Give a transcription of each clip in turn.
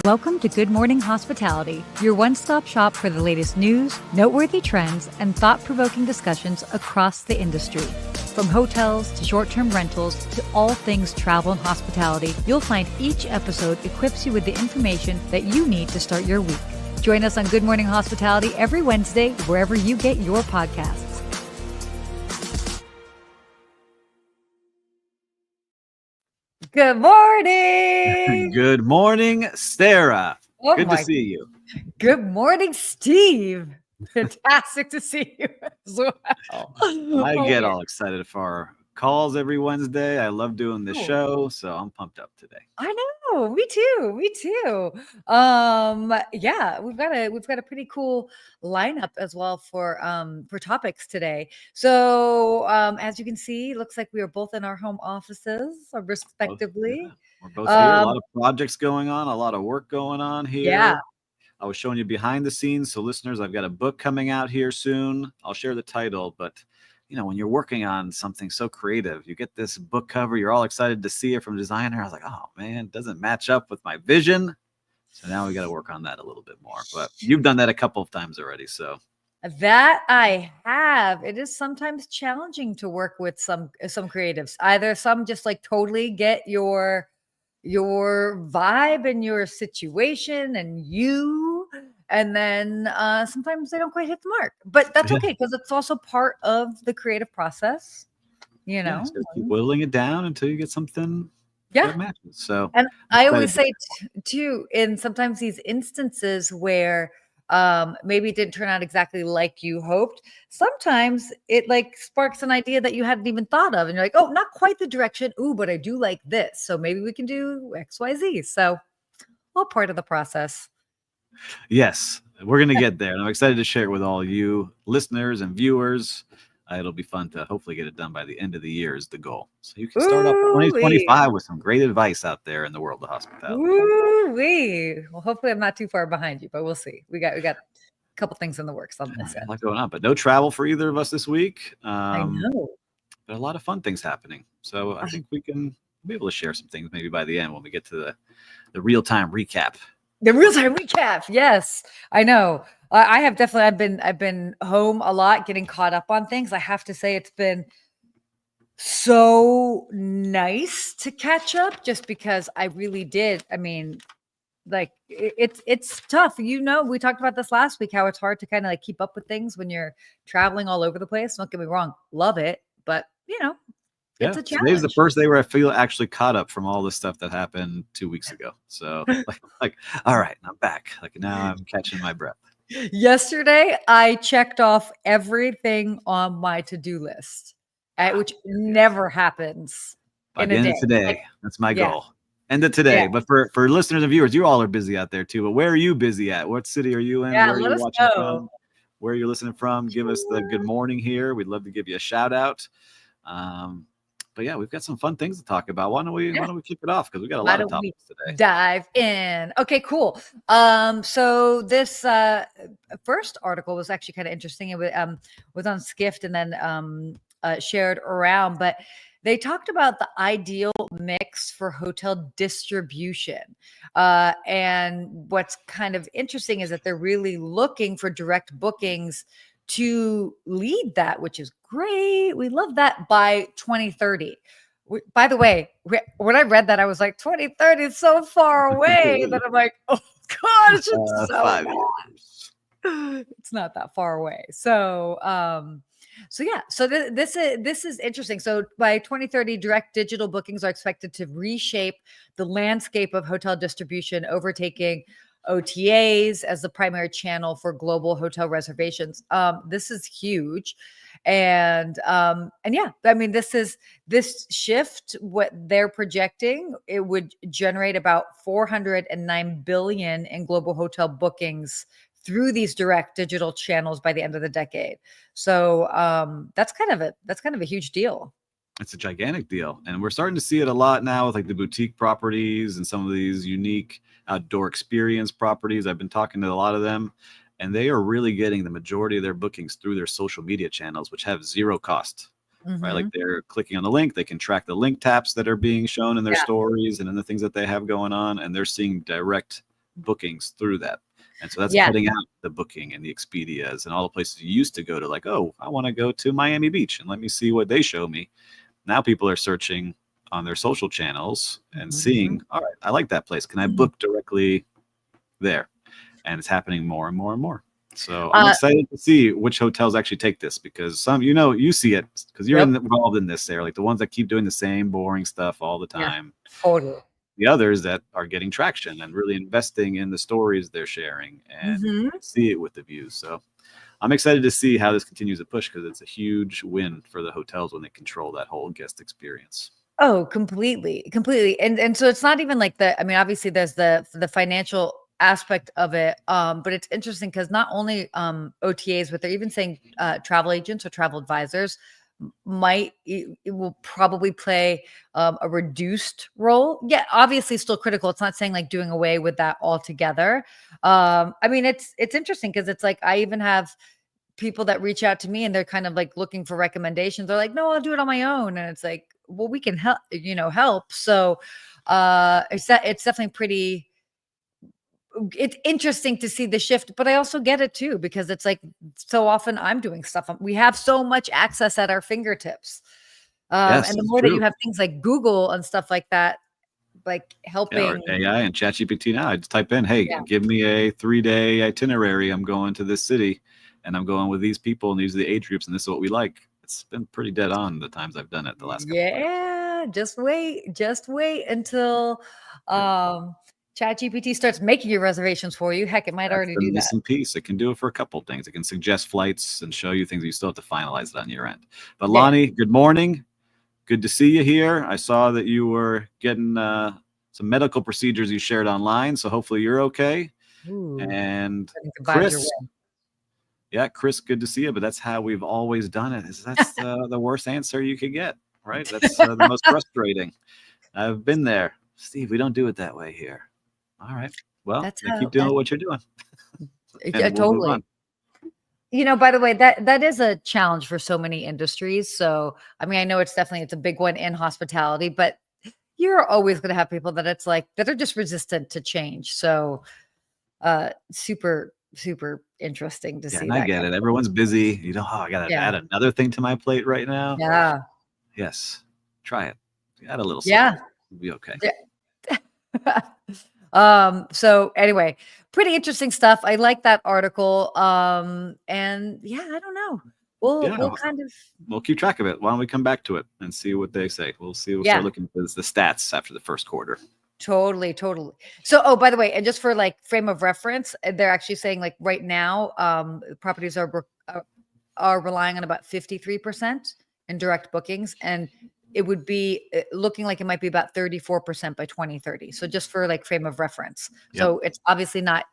Welcome to Good Morning Hospitality, your one-stop shop for the latest news, noteworthy trends, and thought-provoking discussions across the industry. From hotels to short-term rentals to all things travel and hospitality, you'll find each episode equips you with the information that you need to start your week. Join us on Good Morning Hospitality every Wednesday, wherever you get your podcasts. Good morning. Good morning, Sarah. Good to see you. Good morning, Steve. Fantastic to see you as well. I get all excited for our calls every Wednesday. I love doing this show, so I'm pumped up today. I know, me too. Yeah, we've got a pretty cool lineup as well for topics today. So as you can see, looks like we are both in our home offices respectively. We're both here. A lot of projects going on, a lot of work going on here. Yeah. I was showing you behind the scenes. So listeners, I've got a book coming out here soon. I'll share the title, but when you're working on something so creative, you get this book cover, you're all excited to see it from a designer. I was like, oh man, it doesn't match up with my vision. So now we got to work on that a little bit more, but you've done that a couple of times already. So that I have. It is sometimes challenging to work with some creatives. Either some just like totally get your vibe and your situation and then sometimes they don't quite hit the mark, but that's okay because it's also part of the creative process. So keep whittling it down until you get something that matches. So, and I always say too, in sometimes these instances where maybe it didn't turn out exactly like you hoped, sometimes it like sparks an idea that you hadn't even thought of, and you're like, oh, not quite the direction. Ooh, but I do like this, so maybe we can do XYZ. So all part of the process. Yes, we're going to get there, and I'm excited to share it with all you listeners and viewers. It'll be fun to hopefully get it done by the end of the year is the goal. So you can start off 2025 with some great advice out there in the world of hospitality. Well, hopefully I'm not too far behind you, but we'll see. We got a couple things in the works on this end. A lot going on, but no travel for either of us this week. I know. But a lot of fun things happening. So I think we can be able to share some things maybe by the end when we get to the real-time recap. The real-time recap. Yes, I know. I have definitely. I've been home a lot, getting caught up on things. I have to say, it's been so nice to catch up, just because I really did. I mean, like it's tough. We talked about this last week, how it's hard to kind of like keep up with things when you're traveling all over the place. Don't get me wrong, love it, but it's a challenge. Today's the first day where I feel actually caught up from all the stuff that happened 2 weeks ago. So like, all right, I'm back. Like now I'm catching my breath. Yesterday, I checked off everything on my to-do list, which never happens by the end of today. That's my goal. End of today. Yeah. But for listeners and viewers, you all are busy out there too. But where are you busy at? What city are you in? Yeah, where are you watching from? Where are you listening from? Give us the good morning here. We'd love to give you a shout out. But yeah, we've got some fun things to talk about. Why don't we kick it off? Because we got a lot of topics today. Dive in. Okay, cool. So this first article was actually kind of interesting. It was on Skift and then shared around, but they talked about the ideal mix for hotel distribution. And what's kind of interesting is that they're really looking for direct bookings to lead that, which is great. We love that by 2030. By the way, when I read that, I was like, 2030 is so far away that I'm like, oh God, it's just so 5 years. It's not that far away. So this is interesting. So by 2030, direct digital bookings are expected to reshape the landscape of hotel distribution, overtaking OTAs as the primary channel for global hotel reservations. This is huge. And yeah, I mean, this shift, what they're projecting, it would generate about 409 billion in global hotel bookings through these direct digital channels by the end of the decade. So that's kind of a huge deal. It's a gigantic deal. And we're starting to see it a lot now with like the boutique properties and some of these unique outdoor experience properties. I've been talking to a lot of them, and they are really getting the majority of their bookings through their social media channels, which have zero cost. Right? Like they're clicking on the link, they can track the link taps that are being shown in their stories and in the things that they have going on, and they're seeing direct bookings through that. And so that's Yeah. cutting out the Booking and the Expedias and all the places you used to go to, like, oh, I want to go to Miami Beach and let me see what they show me. Now people are searching on their social channels and seeing, all right, I like that place. Can I book directly there? And it's happening more and more and more. So I'm excited to see which hotels actually take this, because some, you see it because you're involved in this, Sarah, like the ones that keep doing the same boring stuff all the time. Totally. The others that are getting traction and really investing in the stories they're sharing, and you can see it with the views. So I'm excited to see how this continues to push, because it's a huge win for the hotels when they control that whole guest experience. Oh, completely, completely. And so it's not even like I mean, obviously there's the financial aspect of it. But it's interesting because not only OTAs, but they're even saying travel agents or travel advisors it will probably play a reduced role. Yeah, obviously still critical. It's not saying like doing away with that altogether. I mean, it's interesting because it's like I even have people that reach out to me and they're kind of like looking for recommendations. They're like, no, I'll do it on my own. And it's like, well, we can help, help. So it's definitely it's interesting to see the shift, but I also get it too, because it's like so often I'm doing stuff. We have so much access at our fingertips. Yes, And the that's more that you true. have things like Google and stuff like that, like Yeah, helping. or AI and ChatGPT now. I just type in, hey, Yeah. give me a 3-day itinerary. I'm going to this city and I'm going with these people and these are the age groups and this is what we like. It's been pretty dead on the times I've done it the last couple of years. Yeah, just wait until ChatGPT starts making your reservations for you. Heck, it might That's already the do that. missing piece. It can do it for a couple of things. It can suggest flights and show you things. You still have to finalize it on your end. But Yeah. Lonnie, good morning. Good to see you here. I saw that you were getting some medical procedures you shared online, so hopefully you're okay. Ooh, And vibes your Chris, way. yeah, Chris, good to see you. But that's how we've always done it. That's the worst answer you could get, right? That's the most frustrating. I've been there, Steve. We don't do it that way here. All right. Well, That's then keep how doing what you're doing, yeah, and we'll move totally. on. By the way, that is a challenge for so many industries. So, I mean, I know it's a big one in hospitality, but you're always going to have people that it's like that are just resistant to change. So, super, super interesting to Yeah, see and I that get kind it. of Everyone's busy. Oh, I got to yeah. add another thing to my plate right now. Yeah. Yes, try it. Add a little Yeah. something. It'll be okay. So anyway, pretty interesting stuff. I like that article. And yeah, I don't know. Yeah, We'll kind of we'll keep track of it. Why don't we come back to it and see what they say? We'll see. We'll start yeah. looking at the stats after the first quarter. Totally, totally. So, oh, by the way, and just for like frame of reference, they're actually saying like right now, properties are relying on about 53% in direct bookings, and it would be looking like it might be about 34% by 2030. So, just for like frame of reference. Yep. So, it's obviously not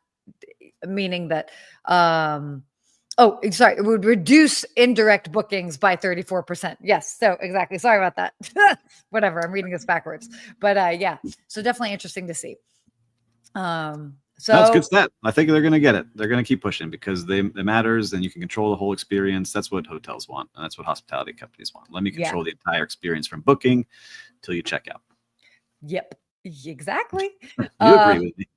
meaning that oh, sorry, it would reduce indirect bookings by 34%. Yes, so exactly. Sorry about that. Whatever, I'm reading this backwards. But yeah, so definitely interesting to see. That's good So stat. I think they're going to get it. They're going to keep pushing because it matters and you can control the whole experience. That's what hotels want. And that's what hospitality companies want. Let me control the entire experience from booking till you check out. Yep, exactly. You agree with me?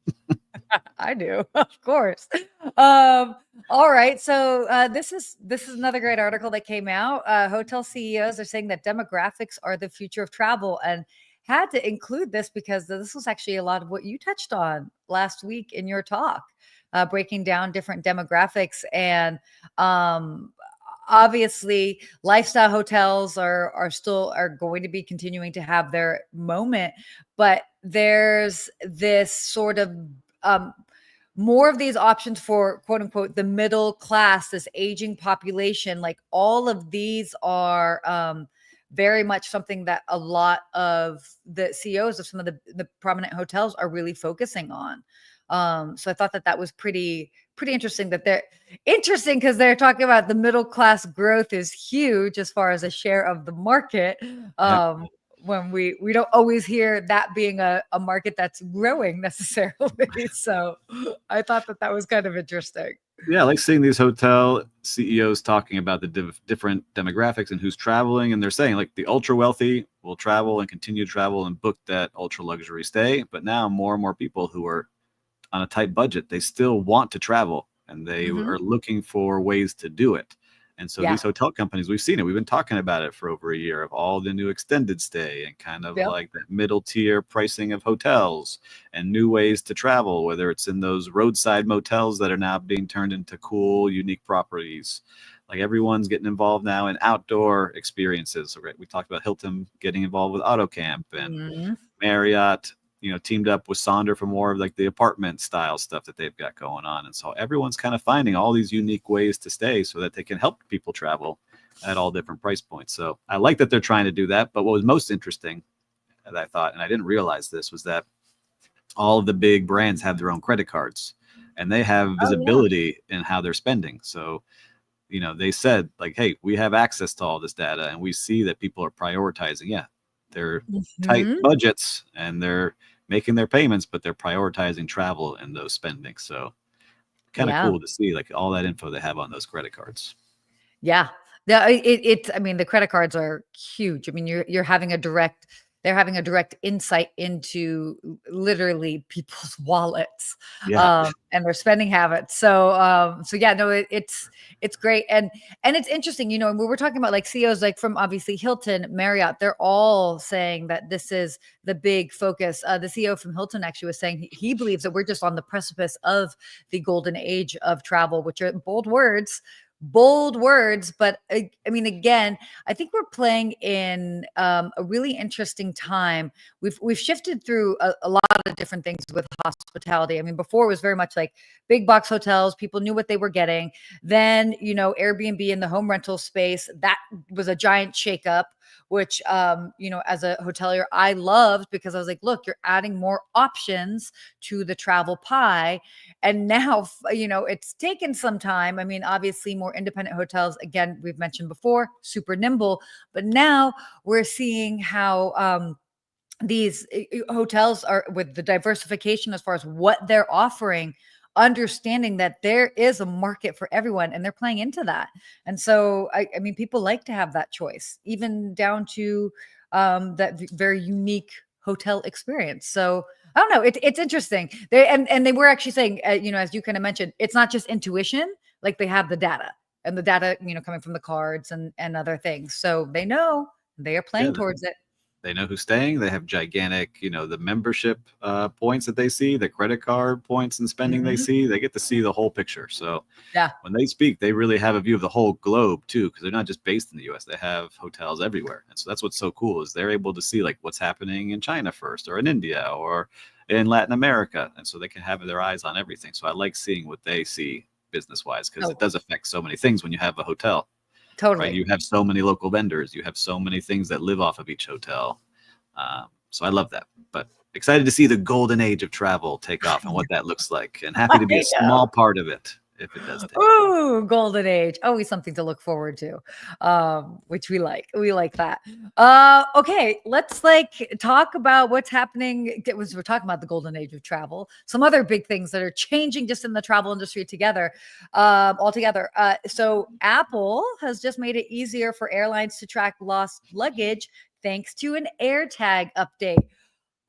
I do, of course. All right. So this is another great article that came out. Hotel CEOs are saying that demographics are the future of travel, and had to include this because this was actually a lot of what you touched on last week in your talk, breaking down different demographics. And obviously lifestyle hotels are going to be continuing to have their moment, but there's this sort of more of these options for quote unquote the middle class, this aging population. Like all of these are very much something that a lot of the CEOs of some of the prominent hotels are really focusing on. So I thought that was pretty interesting, that they're interesting because they're talking about the middle class growth is huge as far as a share of the market. Yep. When we don't always hear that being a market that's growing necessarily. So I thought that was kind of interesting. Yeah, I like seeing these hotel CEOs talking about the different demographics and who's traveling. And they're saying like the ultra wealthy will travel and continue to travel and book that ultra luxury stay. But now more and more people who are on a tight budget, they still want to travel and they Hmm. are looking for ways to do it. And so Yeah. these hotel companies, we've seen it. We've been talking about it for over a year of all the new extended stay and kind of Yep. like that middle tier pricing of hotels and new ways to travel, whether it's in those roadside motels that are now being turned into cool, unique properties. Like everyone's getting involved now in outdoor experiences. So, right, we talked about Hilton getting involved with AutoCamp and Hmm. Marriott, teamed up with Sonder for more of like the apartment style stuff that they've got going on. And so everyone's kind of finding all these unique ways to stay so that they can help people travel at all different price points. So I like that they're trying to do that. But what was most interesting that I thought, and I didn't realize this, was that all of the big brands have their own credit cards and they have Oh yeah. visibility in how they're spending. So they said like, hey, we have access to all this data and we see that people are prioritizing. Yeah, they're tight Hmm. budgets and they're making their payments, but they're prioritizing travel and those spending. So kind of Yeah. cool to see like all that info they have on those credit cards. Yeah. Yeah, I mean, the credit cards are huge. I mean, they're having a direct insight into literally people's wallets, Yeah. and their spending habits. So yeah, no, it's great. And it's interesting, and we were talking about like CEOs like from obviously Hilton, Marriott, they're all saying that this is the big focus. The CEO from Hilton actually was saying he believes that we're just on the precipice of the golden age of travel, which are bold words, but I mean, again, I think we're playing in a really interesting time. We've shifted through a lot of different things with hospitality. I mean, before it was very much like big box hotels, people knew what they were getting. Then, Airbnb in the home rental space, that was a giant shakeup, which as a hotelier, I loved because I was like, look, you're adding more options to the travel pie. And now, it's taken some time. I mean, obviously, more independent hotels, again, we've mentioned before, super nimble. But now we're seeing how these hotels are with the diversification as far as what they're offering, understanding that there is a market for everyone and they're playing into that. And so, I mean, people like to have that choice, even down to that very unique hotel experience. So, I don't know. It's interesting. And they were actually saying, as you kind of mentioned, it's not just intuition. Like they have the data and the data, coming from the cards and other things. So they know they are Yeah. playing towards it. They know who's staying. They have gigantic, the membership points that they see, the credit card points and spending they Mhm. see. They get to see the whole picture. So Yeah, when they speak, they really have a view of the whole globe too, because they're not just based in the U.S. They have hotels everywhere, and so that's what's so cool is they're able to see like what's happening in China first, or in India, or in Latin America, and so they can have their eyes on everything. So I like seeing what they see business wise because it totally, does affect so many things when you have a hotel, right? totally. You have so many local vendors, you have so many things that live off of each hotel. So I love that, but excited to see the golden age of travel take off and what that looks like, and happy to be a I know. small part of it if it does take off. Ooh, golden age. Always something to look forward to, which we like. We like that. Okay, let's like talk about what's happening. We're talking about the golden age of travel. Some other big things that are changing just in the travel industry altogether. So Apple has just made it easier for airlines to track lost luggage thanks to an AirTag update.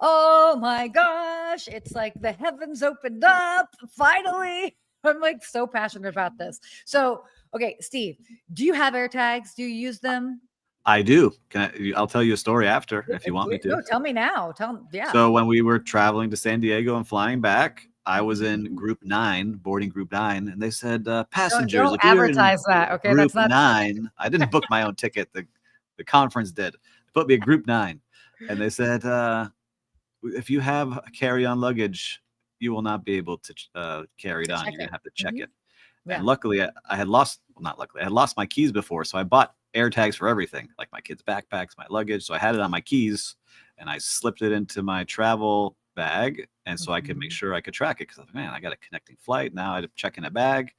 Oh my gosh, it's like the heavens opened up finally. I'm like so passionate about this. So, okay, Steve, do you have AirTags? Do you use them? I do. I'll tell you a story after if you want me to. No, tell me now. Yeah. So when we were traveling to San Diego and flying back, I was in Mhm. group 9, boarding group 9, and they said, passengers, Don't if you're in advertise that. Okay, group that's not. 9, I didn't book my own ticket. The conference did. They put me at group 9, and they said, if you have carry-on luggage, you will not be able to carry it To on. check You're gonna it. have to check Mhm. it. And Yeah. luckily, I had lost. Well, not luckily, I had lost my keys before, so I bought AirTags for everything, like my kids' backpacks, my luggage. So I had it on my keys, and I slipped it into my travel bag, and so I could make Mhm. sure I could track it. Because man, I got a connecting flight now. I had to check in a bag,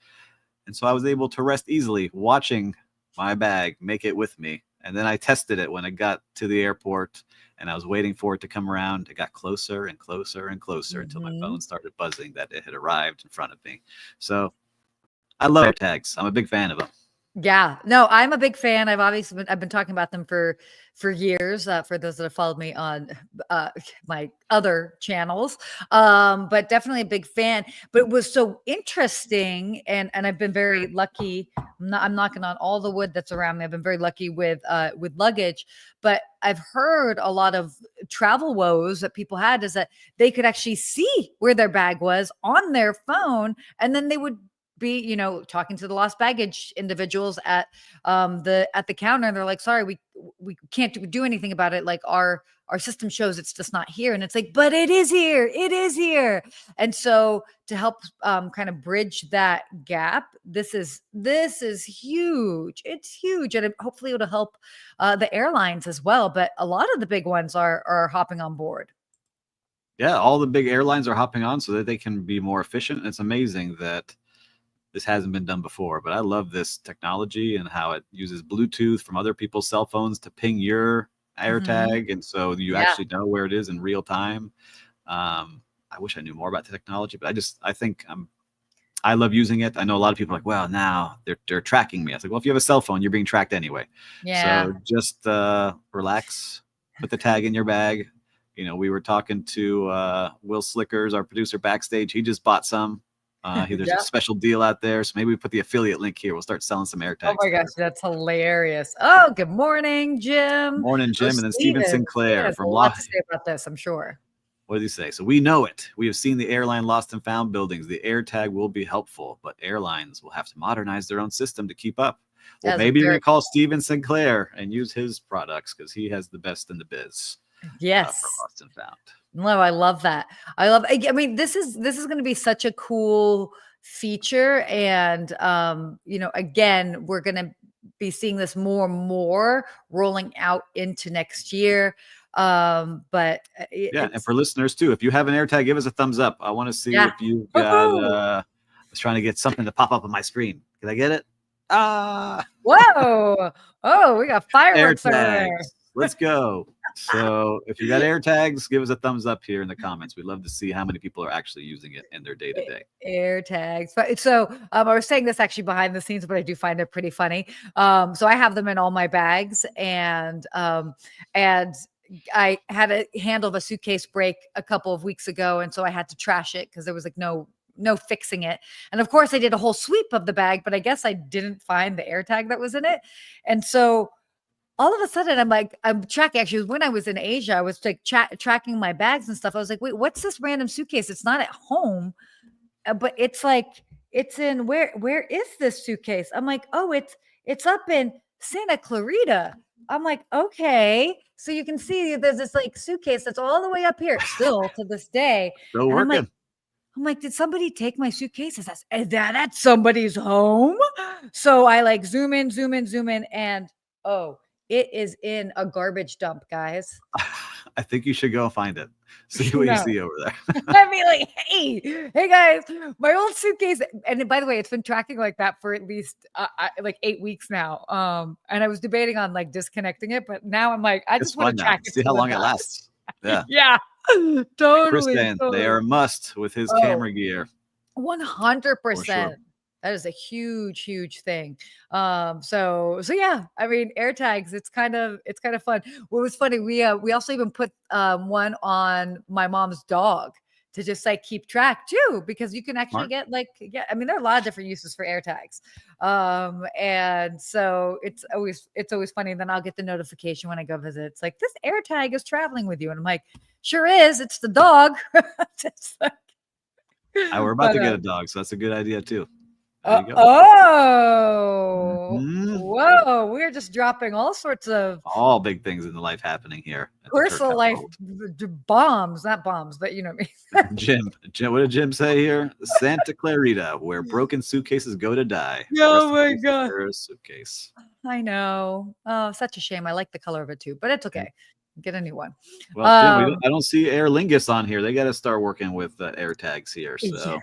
and so I was able to rest easily watching my bag make it with me. And then I tested it when it got to the airport and I was waiting for it to come around. It got closer and closer and closer until my phone Mhm. started buzzing that it had arrived in front of me. So I love AirTags. I'm a big fan of them. Yeah, no, I'm a big fan. I've been talking about them for years. For those that have followed me on uh, my other channels, but definitely a big fan. But it was so interesting, and I've been very lucky. I'm knocking on all the wood that's around me. I've been very lucky with luggage, but I've heard a lot of travel woes that people had is that they could actually see where their bag was on their phone, and then they would be, talking to the lost baggage individuals at the counter, and they're like, sorry, we can't do anything about it, like our system shows it's just not here. And it's like, but it is here, it is here. And so to help kind of bridge that gap, this is huge. It's huge, and hopefully it'll help the airlines as well, but a lot of the big ones are hopping on board. Yeah, all the big airlines are hopping on so that they can be more efficient. It's amazing that this hasn't been done before, but I love this technology and how it uses Bluetooth from other people's cell phones to ping your Mhm. AirTag, and so you Yeah. actually know where it is in real time. I wish I knew more about the technology, but I think I love using it. I know a lot of people are like, well, now they're tracking me. I was like, well, if you have a cell phone, you're being tracked anyway. Yeah. So just relax, put the tag in your bag. We were talking to Will Slickers, our producer backstage. He just bought some. There's a Yeah. special deal out there, so maybe we put the affiliate link here. We'll start selling some Oh AirTags my gosh, there. that's hilarious. Oh, good morning, Jim. Morning, Oh, Jim, and then Steven Steven Sinclair has a from lot Law. to say about this, I'm sure. What did he say? So we know it. We have seen the airline lost and found buildings. The AirTag will be helpful, but airlines will have to modernize their own system to keep up. Well, That is a maybe you're going very to call Steven Sinclair and use his products because he has the best in the biz for yes. lost and found. No, I love that. I mean, this is going to be such a cool feature, and again, we're going to be seeing this more and more rolling out into next year. But Yeah, and it's for listeners too, if you have an AirTag, give us a thumbs up. I want to see yeah. if you've got. Woohoo! I was trying to get something to pop up on my screen. Can I get it? Ah, Whoa! Oh, we got fireworks over there. AirTags. Let's go. So if you got AirTags, give us a thumbs up here in the comments. We'd love to see how many people are actually using it in their day to day. Air tags. So I was saying this actually behind the scenes, but I do find it pretty funny. So I have them in all my bags, and I had a handle of a suitcase break a couple of weeks ago, and so I had to trash it because there was like no fixing it. And of course, I did a whole sweep of the bag, but I guess I didn't find the air tag that was in it. And so all of a sudden I'm tracking. Actually, when I was in Asia, I was like tracking my bags and stuff. I was like, wait, what's this random suitcase? It's not at home, but it's like it's in where is this suitcase? I'm like, oh, it's up in Santa Clarita. I'm like, okay. So you can see there's this like suitcase that's all the way up here still to this day. Still And working. I'm like, did somebody take my suitcase? Is that at somebody's home? So I like zoom in, zoom in, zoom in, and oh, it is in a garbage dump, guys. I think you should go find it. See what you No. see over there. I'd be like, hey guys, my old suitcase. And by the way, it's been tracking like that for at least like 8 weeks now. And I was debating on like disconnecting it, but now I'm like, I It's just want fun to now. track it See to how the long it dot. lasts. Yeah. Yeah, Like Chris totally, saying, they totally. are a must with his Oh, camera gear for sure. 100%. That is a huge, huge thing. So yeah, I mean, AirTags, it's kind of fun. What was funny, we also even put one on my mom's dog to just like keep track too, because you can actually Smart. get like, yeah, I mean, there are a lot of different uses for AirTags. And so it's always funny. And then I'll get the notification when I go visit. It's like this AirTag is traveling with you. And I'm like, sure is, it's the dog. It's like, We're about but to get a dog, so that's a good idea too. There uh, you go. oh, Mhm. whoa, we're just dropping all sorts of All big things in the life happening here at the Turk personal Cup life World. bombs, not bombs, but you know what I mean. Jim, what did Jim say here? Santa Clarita, where broken suitcases go to die. Rest Oh in my peace, God. Sarah's suitcase. I know. Oh, such a shame. I like the color of it too, but it's okay. Get a new one. Well, Jim, Um, I don't see Aer Lingus on here. They got to start working with AirTags here, yeah, so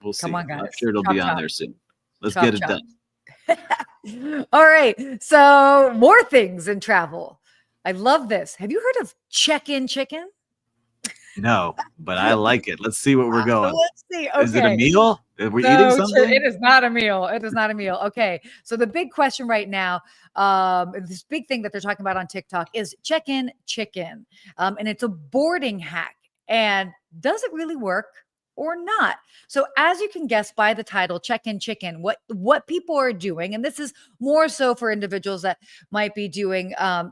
we'll come see. on, I'm guys. sure it'll Chop, be on chop, there soon. Let's chop, get it chop. done. All right. So more things in travel. I love this. Have you heard of check-in chicken? No, but I like it. Let's see what we're going. Let's see. Is it a Okay. meal? If we're eating So true. It something, is not a meal. It is not a meal. Okay. So the big question right now, this big thing that they're talking about on TikTok is check-in chicken. And it's a boarding hack. And does it really work or not? So as you can guess by the title, check-in chicken, what people are doing, and this is more so for individuals that might be doing a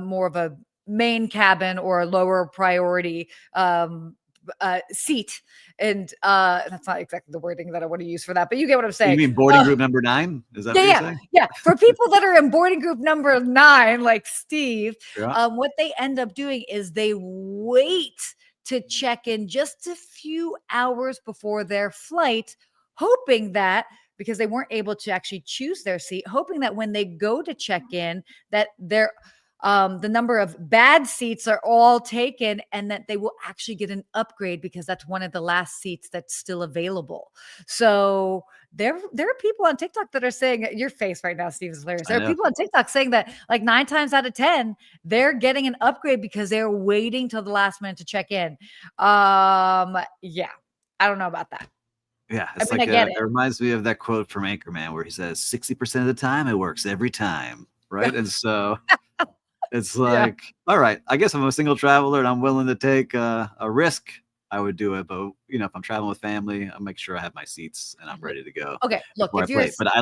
more of a main cabin or a lower priority seat. And that's not exactly the wording that I want to use for that, but you get what I'm you saying. mean boarding group number 9? Is that Yeah, what you're yeah, saying? yeah. For people that are in boarding group number 9, like Steve, Yeah. what they end up doing is they wait to check in just a few hours before their flight, hoping that because they weren't able to actually choose their seat, hoping that when they go to check in, that the number of bad seats are all taken and that they will actually get an upgrade because that's one of the last seats that's still available. So there are people on TikTok that are saying your face right now, Steve, is hilarious. I There are know. people on TikTok saying that like 9 times out of 10, they're getting an upgrade because they're waiting till the last minute to check in. Yeah, I don't know about that. Yeah, I it's mean, I like get it reminds me of that quote from Anchorman where he says 60% of the time it works every time, right? it. And so it's Yeah. like, all right, I guess I'm a single traveler and I'm willing to take a risk. I would do it, but if I'm traveling with family, I'll make sure I have my seats and I'm ready to go Okay, look, before I if you're play. But I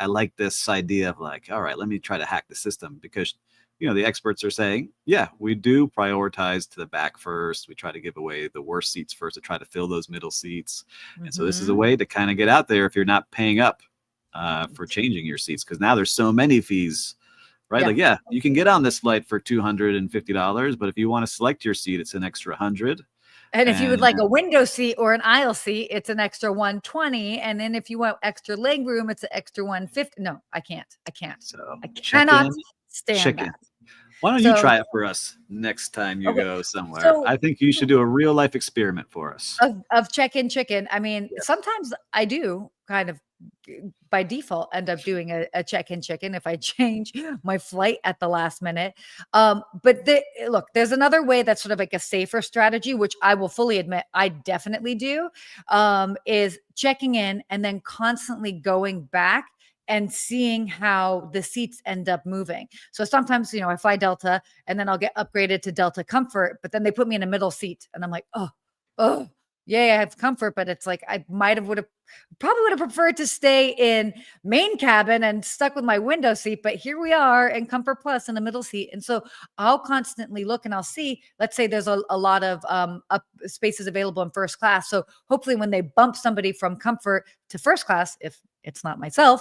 like this idea of like, all right, let me try to hack the system because the experts are saying, yeah, we do prioritize to the back first. We try to give away the worst seats first to try to fill those middle seats. And so this is a way to kind of get out there if you're not paying up for changing your seats because now there's so many fees, right? Yeah. Like, yeah, you can get on this flight for $250, but if you want to select your seat, it's an extra 100. And if you would And like a window seat or an aisle seat, it's an extra 120. And then if you want extra leg room, it's an extra 150. No, I can't. I can't. so I check cannot in, stand chicken. that. Why don't you So try it for us next time you okay. go somewhere? So I think you should do a real life experiment for us. of check-in chicken, I mean, Yes. sometimes I do kind of by default end up doing a check-in chicken if I change my flight at the last minute. But look, there's another way that's sort of like a safer strategy, which I will fully admit I definitely do, is checking in and then constantly going back and seeing how the seats end up moving. So sometimes, I fly Delta and then I'll get upgraded to Delta Comfort, but then they put me in a middle seat and I'm like, oh, yeah, I have comfort, but it's like I probably would have preferred to stay in main cabin and stuck with my window seat, but here we are in Comfort Plus in the middle seat. And so I'll constantly look and I'll see, let's say there's a lot of up spaces available in first class. So hopefully when they bump somebody from comfort to first class, if it's not myself,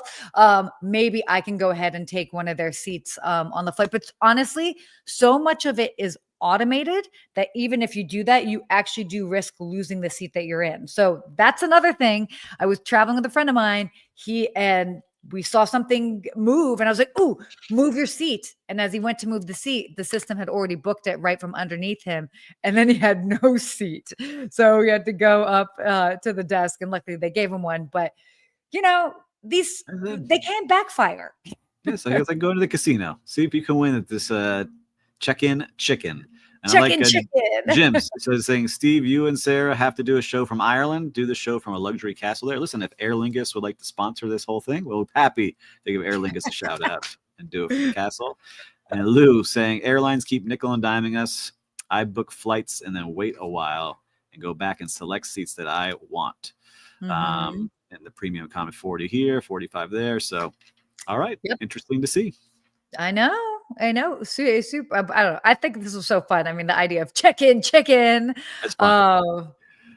maybe I can go ahead and take one of their seats on the flight. But honestly, so much of it is automated that even if you do that, you actually do risk losing the seat that you're in. So that's another thing. I was traveling with a friend of mine. We saw something move and I was like, "Ooh, move your seat." And as he went to move the seat, the system had already booked it right from underneath him. And then he had no seat. So he had to go up to the desk and luckily they gave him one. But these And then, they can backfire. yeah, so I guess I go to the casino, see if you can win at this check-in chicken. And I like Chicken chicken. Jim's. So it's saying, Steve, you and Sarah have to do a show from Ireland, do the show from a luxury castle there. Listen, if Aer Lingus would like to sponsor this whole thing, we're happy to give Aer Lingus a shout out and do it from the castle. And Lou saying, airlines keep nickel and diming us. I book flights and then wait a while and go back and select seats that I want. Mhm. And the premium economy 40 here, 45 there. So, all right, Yep. interesting to see. I know. I know. Super. I don't know. I think this was so fun. I mean, the idea of chicken, chicken. It's fun. Uh,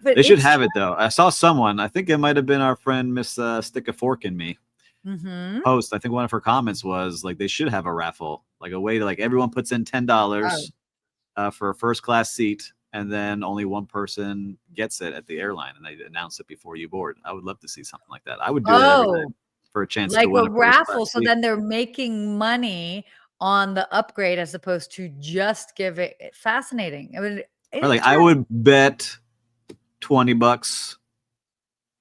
but They should it's have it though. I saw someone. I think it might have been our friend Miss Stick a Fork in Me mm-hmm. post. I think one of her comments was like they should have a raffle, like a way to like everyone puts in $10 for a first class seat, and then only one person gets it at the airline, and they announce it before you board. I would love to see something like that. I would do that every Oh, time for a chance to like win a a first class raffle. So seat. then they're making money on the upgrade as opposed to just give it. Fascinating. I mean, Or like I would bet $20,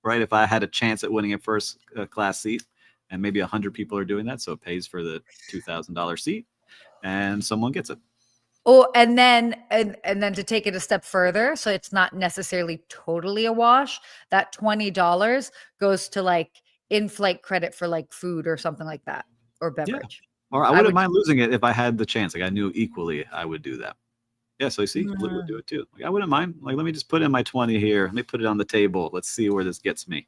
right, if I had a chance at winning a first class seat, and maybe 100 people are doing that, so it pays for the $2,000 seat, and someone gets it. Oh, and then to take it a step further, so it's not necessarily totally a wash, that $20 goes to like in-flight credit for like food or something like that, or Yeah. beverage. Or I I wouldn't would mind losing it if I had the chance. Like I knew equally I would do that. Yeah, so you see, Liv would do Mm. it too. Like, I wouldn't mind. Like, let me just put in my 20 here. Let me put it on the table. Let's see where this gets me.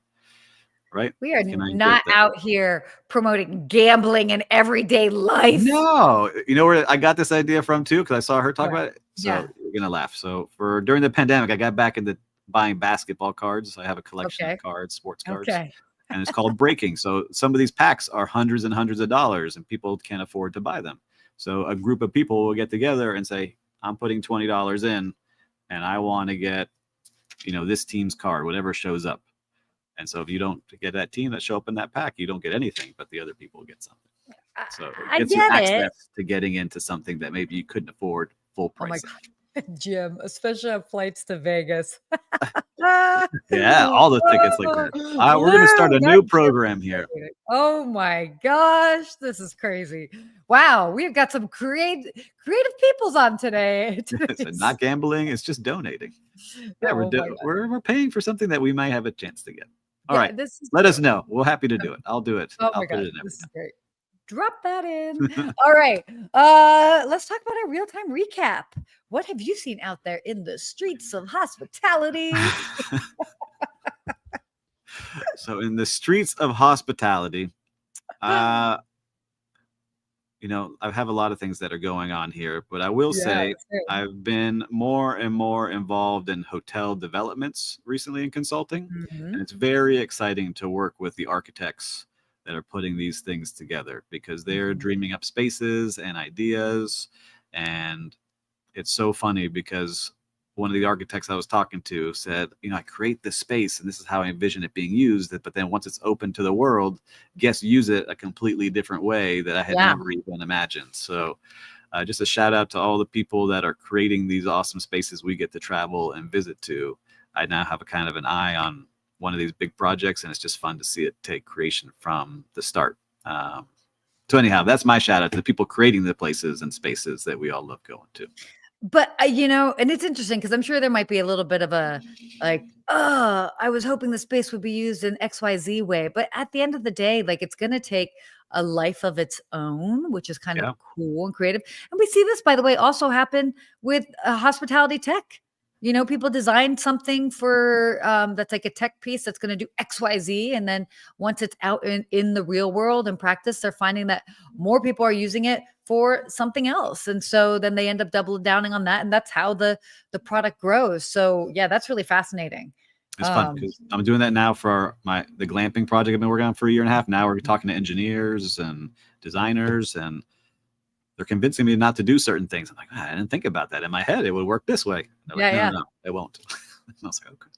Right? We are Can I get not that? out here promoting gambling in everyday life. No, you know where I got this idea from too, because I saw her talk What? about it. So Yeah. you're gonna laugh. So for during the pandemic, I got back into buying basketball cards. I have a collection of Okay. cards, sports cards, Okay. and it's called breaking. So some of these packs are hundreds and hundreds of dollars, and people can't afford to buy them. So a group of people will get together and say, "I'm putting $20 in, and I want to get, this team's card, whatever shows up." And so if you don't get that team that show up in that pack, you don't get anything, but the other people get something. I, So it I gets you get it. access to getting into something that maybe you couldn't afford full Oh my price of. God. Jim, especially on flights to Vegas. Yeah, all the tickets like that. We're gonna start Lou, a that new gets program here. exciting. Oh my gosh, this is crazy. Wow, we've got some creative peoples on today. So not gambling, it's just donating. Yeah, Oh my God. we're paying for something that we might have a chance to get. All Yeah, right, this is let us true. know. We're happy to do it. I'll do it. Oh I'll my put God, it in this is every great. Drop that in. time. All right. Let's talk about our real-time recap. What have you seen out there in the streets of hospitality? So in the streets of hospitality, uh, I have a lot of things that are going on here, but I will Yeah, say same. I've been more and more involved in hotel developments recently in consulting. And Mhm. it's very exciting to work with the architects that are putting these things together because they're Mhm. dreaming up spaces and ideas. And it's so funny because one of the architects I was talking to said, I create this space and this is how I envision it being used. But then once it's open to the world, guests use it a completely different way that I had Yeah. never even imagined. So just a shout out to all the people that are creating these awesome spaces we get to travel and visit to. I now have a kind of an eye on one of these big projects, and it's just fun to see it take creation from the start. So anyhow, that's my shout out to the people creating the places and spaces that we all love going to. But, and it's interesting because 'cause I'm sure there might be a little bit of a, like, "Oh, I was hoping the space would be used in XYZ way," but at the end of the day, like, it's gonna take a life of its own, which is kind of Yeah. cool and creative, and we see this, by the way, also happen with, hospitality tech. People design something for, that's like a tech piece that's gonna do XYZ, and then once it's out in the real world and practice, they're finding that more people are using it for something else, and so then they end up double downing on that, and that's how the product grows. So yeah, that's really fascinating. It's fun um because I'm doing that now for the glamping project I've been working on for a year and a half. Now we're talking to engineers and designers, and they're convincing me not to do certain things. I'm like, I didn't think about that. In my head, it would work this way. They're like, yeah, no, no, yeah. no, it won't. I was like, okay.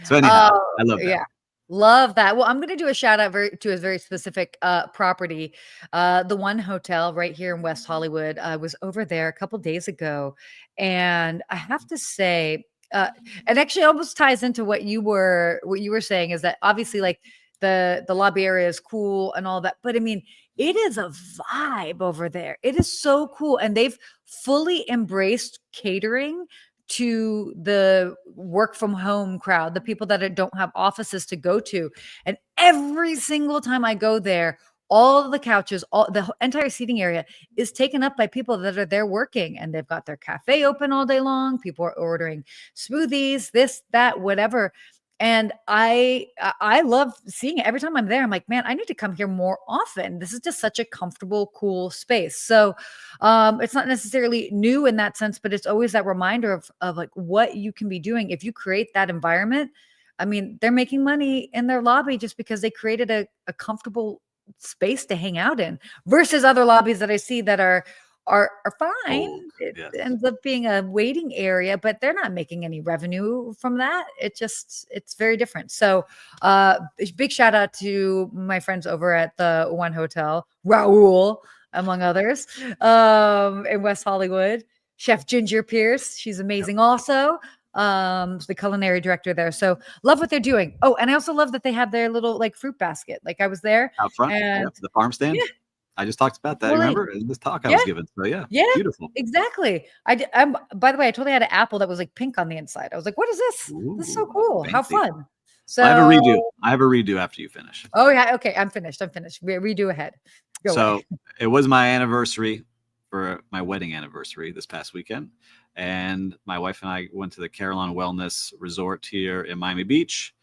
So anyhow, I love that. Yeah, love that. Well, I'm gonna do a shout out to a very specific property, the One Hotel right here in West Hollywood. I was over there a couple days ago, and I have to say, and actually almost ties into what you were saying, is that obviously like the lobby area is cool and all that, but I mean it is a vibe over there. It is so cool, and they've fully embraced catering to the work from home crowd, the people that don't have offices to go to. And every single time I go there, all of the couches, all the entire seating area is taken up by people that are there working, and they've got their cafe open all day long. People are ordering smoothies, this, that, whatever. And I love seeing it. Every time I'm there, I'm like, man, I need to come here more often. This is just such a comfortable, cool space. So it's not necessarily new in that sense, but it's always that reminder of like what you can be doing if you create that environment. I mean, they're making money in their lobby just because they created a comfortable space to hang out in, versus other lobbies that I see that are fine. Old, It yes. ends up being a waiting area, but they're not making any revenue from that. It's very different. So big shout out to my friends over at the One Hotel, Raul, among others, in West Hollywood. Chef Ginger Pierce, she's Yep. amazing also. The culinary director there. So love what they're doing. Oh, and I also love that they have their little like fruit basket. Like I was there Out front. and Yep. The farm yeah, stand. I just talked about that. Really? Remember in this talk I Yeah. was given? So yeah, Yeah, beautiful. exactly. By the way, I totally had an apple that was like pink on the inside. I was like, what is this? This is so Ooh, cool. How fancy. fun. Well, I have a So, redo. I have a redo after you finish. oh yeah, okay, I'm finished. Redo ahead. Go away. So it was my anniversary for my wedding anniversary this past weekend. And my wife and I went to the Carolina Wellness Resort here in Miami Beach.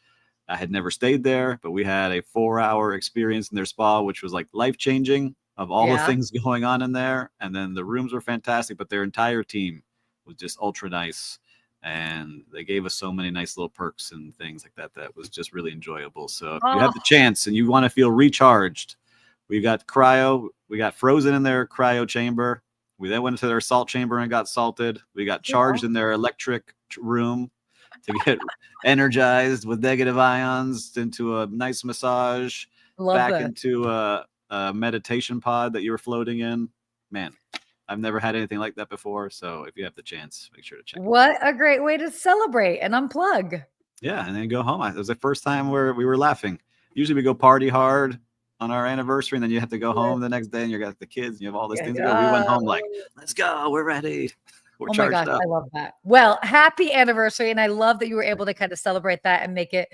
I had never stayed there, but we had a 4-hour experience in their spa, which was like life-changing of all the Yeah. things going on in there. And then the rooms were fantastic, but their entire team was just ultra nice. And they gave us so many nice little perks and things like that. That was just really enjoyable. So if you have the Oh, chance and you want to feel recharged, we got cryo, we got frozen in their cryo chamber. We then went into their salt chamber and got salted. We got charged in their electric room to get energized with negative ions into a nice massage, love back this. into a meditation pod that you were floating in. Man, I've never had anything like that before. So if you have the chance, make sure to check it out. What a great way to celebrate and unplug. Yeah, and then go home. It was the first time where we were laughing. Usually we go party hard on our anniversary, and then you have to go home the next day, and you got the kids, and you have all these things to go. We went home like, let's go, we're ready, we're Oh my charged gosh, up. I love that. Well, happy anniversary, and I love that you were able to kind of celebrate that and make it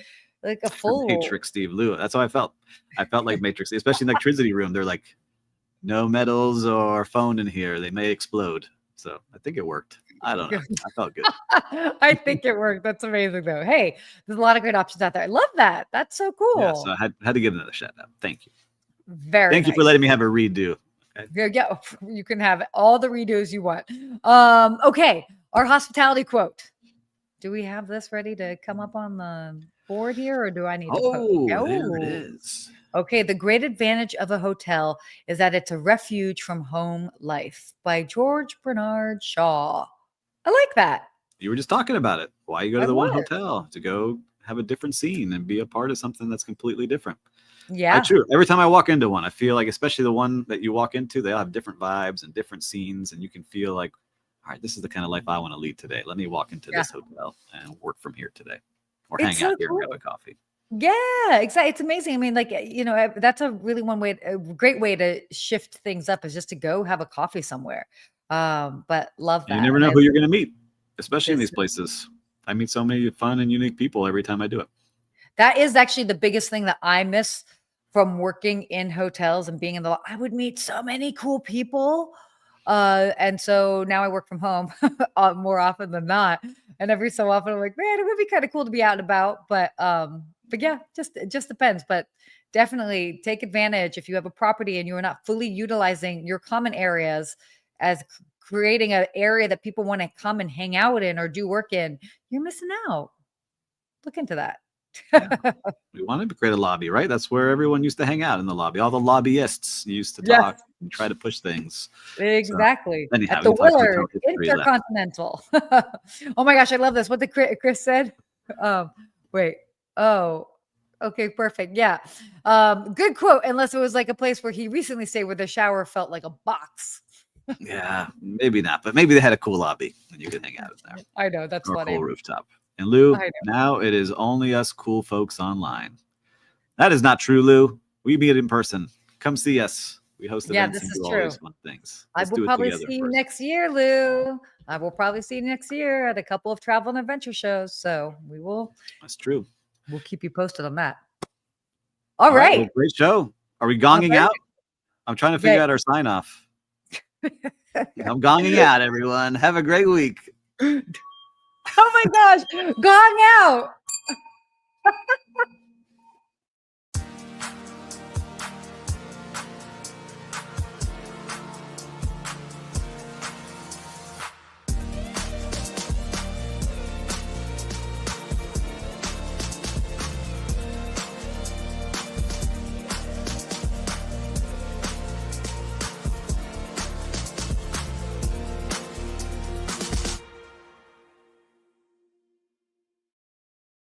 like a full Matrix Steve Lou. That's how I felt. I felt like Matrix, especially in the electricity room. They're like, no metals or phone in here. They may explode. So I think it worked. I don't know. I felt good. I think it worked. That's amazing, though. Hey, there's a lot of great options out there. I love that. That's so cool. Yeah, so I had to give another shout out. Thank you. Very Thank you for nice. letting me have a redo. Okay. Yeah, you can have all the redos you want. Okay, our hospitality quote. Do we have this ready to come up on the board here, or do I need to post? Oh, there it is. Okay, the great advantage of a hotel is that it's a refuge from home life by George Bernard Shaw. I like that. You were just talking about it. Why you go to I the one was. hotel to go have a different scene and be a part of something that's completely different. Yeah. True. Every time I walk into one, I feel like, especially the one that you walk into, they all have different vibes and different scenes, and you can feel like, all right, this is the kind of life I want to lead today. Let me walk into this hotel and work from here today, or It's hang out so here and cool. grab a coffee. Yeah, exactly. It's amazing. I mean, like, that's a really a great way to shift things up is just to go have a coffee somewhere. But love You that. never And know who you're going to meet, especially in this these places. I meet so many fun and unique people every time I do it. that is actually the biggest thing that I miss from working in hotels and being in the, I would meet so many cool people. And so now I work from home more often than not. And every so often I'm like, man, it would be kind of cool to be out and about. But yeah, it just depends. But definitely take advantage if you have a property and you're not fully utilizing your common areas as creating an area that people want to come and hang out in or do work in, you're missing out. Look into that. Yeah. We wanted to create a lobby, right? That's where everyone used to hang out, in the lobby. All the lobbyists used to Yes. talk and try to push things. Exactly. So, anyhow, At we the can talk Willard hotel history of that. Intercontinental. Oh my gosh, I love this. What did Chris said? Wait. Oh, okay, perfect. Yeah. Good quote, unless it was like a place where he recently stayed where the shower felt like a box. Yeah, maybe not, but maybe they had a cool lobby and you could hang out in there. I know, that's Or a funny. cool rooftop. And Lou, I know. now it is only us cool folks online. That is not true, Lou. We meet in person. Come see us. We host events This and is do all true. these fun things. I Let's will do it probably together see you first. next year, Lou. I will probably see you next year at a couple of travel and adventure shows. So That's true. we'll keep you posted on that. All right. Well, great show. Are we gonging out? I'm trying to figure out our sign off. I'm gonging out, everyone. Have a great week. Oh my gosh, gong out.